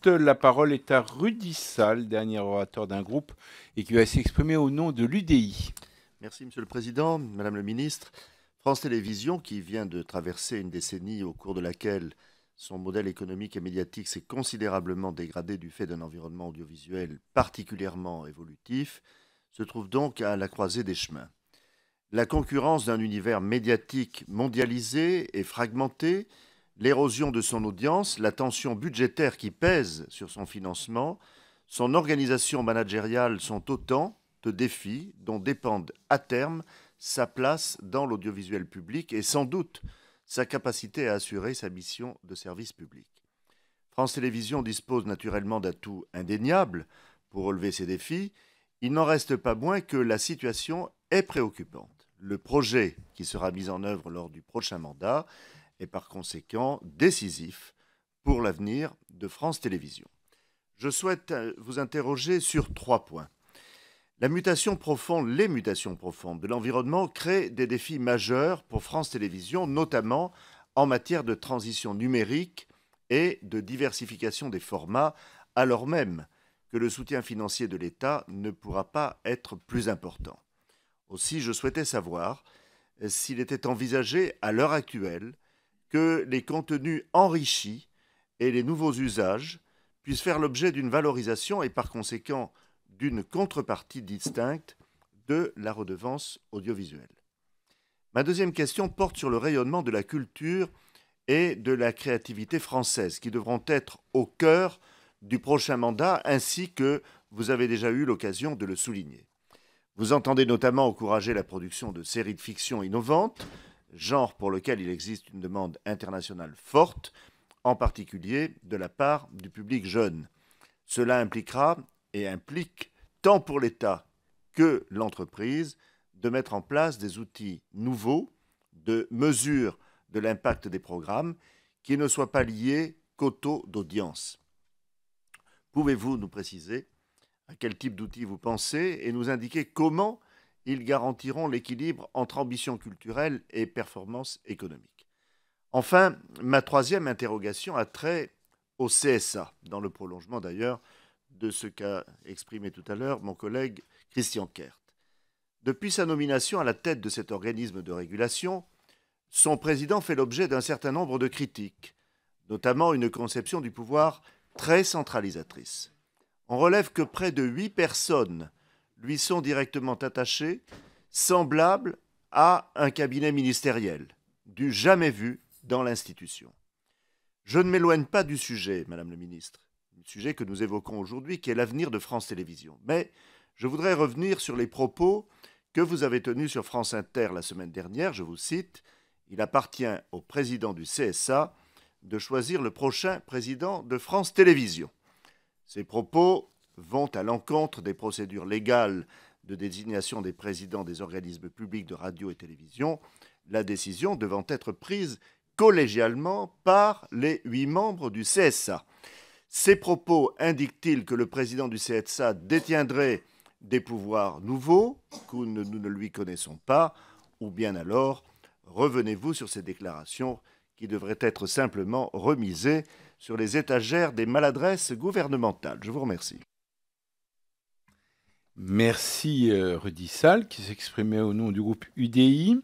La parole est à Rudy Sall, dernier orateur d'un groupe, et qui va s'exprimer au nom de l'UDI. Merci Monsieur le Président, Madame le Ministre. France Télévisions, qui vient de traverser une décennie au cours de laquelle son modèle économique et médiatique s'est considérablement dégradé du fait d'un environnement audiovisuel particulièrement évolutif, se trouve donc à la croisée des chemins. La concurrence d'un univers médiatique mondialisé et fragmenté, l'érosion de son audience, la tension budgétaire qui pèse sur son financement, son organisation managériale sont autant de défis dont dépendent à terme sa place dans l'audiovisuel public et sans doute sa capacité à assurer sa mission de service public. France Télévisions dispose naturellement d'atouts indéniables pour relever ces défis. Il n'en reste pas moins que la situation est préoccupante. Le projet qui sera mis en œuvre lors du prochain mandat est par conséquent décisif pour l'avenir de France Télévisions. Je souhaite vous interroger sur 3 points. Les mutations profondes de l'environnement créent des défis majeurs pour France Télévisions, notamment en matière de transition numérique et de diversification des formats, alors même que le soutien financier de l'État ne pourra pas être plus important. Aussi, je souhaitais savoir s'il était envisagé à l'heure actuelle que les contenus enrichis et les nouveaux usages puissent faire l'objet d'une valorisation et par conséquent d'une contrepartie distincte de la redevance audiovisuelle. Ma deuxième question porte sur le rayonnement de la culture et de la créativité française qui devront être au cœur du prochain mandat ainsi que vous avez déjà eu l'occasion de le souligner. Vous entendez notamment encourager la production de séries de fiction innovantes, genre pour lequel il existe une demande internationale forte, en particulier de la part du public jeune. Cela impliquera et implique, tant pour l'État que l'entreprise, de mettre en place des outils nouveaux de mesure de l'impact des programmes qui ne soient pas liés qu'au taux d'audience. Pouvez-vous nous préciser à quel type d'outils vous pensez et nous indiquer comment ils garantiront l'équilibre entre ambition culturelle et performance économique? Enfin, ma troisième interrogation a trait au CSA, dans le prolongement d'ailleurs de ce qu'a exprimé tout à l'heure mon collègue Christian Kert. Depuis sa nomination à la tête de cet organisme de régulation, son président fait l'objet d'un certain nombre de critiques, notamment une conception du pouvoir très centralisatrice. On relève que près de 8 personnes lui sont directement attachées, semblables à un cabinet ministériel, du jamais vu dans l'institution. Je ne m'éloigne pas du sujet, Madame le Ministre, le sujet que nous évoquons aujourd'hui, qui est l'avenir de France Télévisions. Mais je voudrais revenir sur les propos que vous avez tenus sur France Inter la semaine dernière. Je vous cite, « Il appartient au président du CSA de choisir le prochain président de France Télévisions. » Ces propos vont à l'encontre des procédures légales de désignation des présidents des organismes publics de radio et télévision, la décision devant être prise collégialement par les 8 membres du CSA. Ces propos indiquent-ils que le président du CSA détiendrait des pouvoirs nouveaux que nous ne lui connaissons pas, ou bien alors revenez-vous sur ces déclarations qui devraient être simplement remisées sur les étagères des maladresses gouvernementales? Je vous remercie. Merci Rudy Sall, qui s'exprimait au nom du groupe UDI.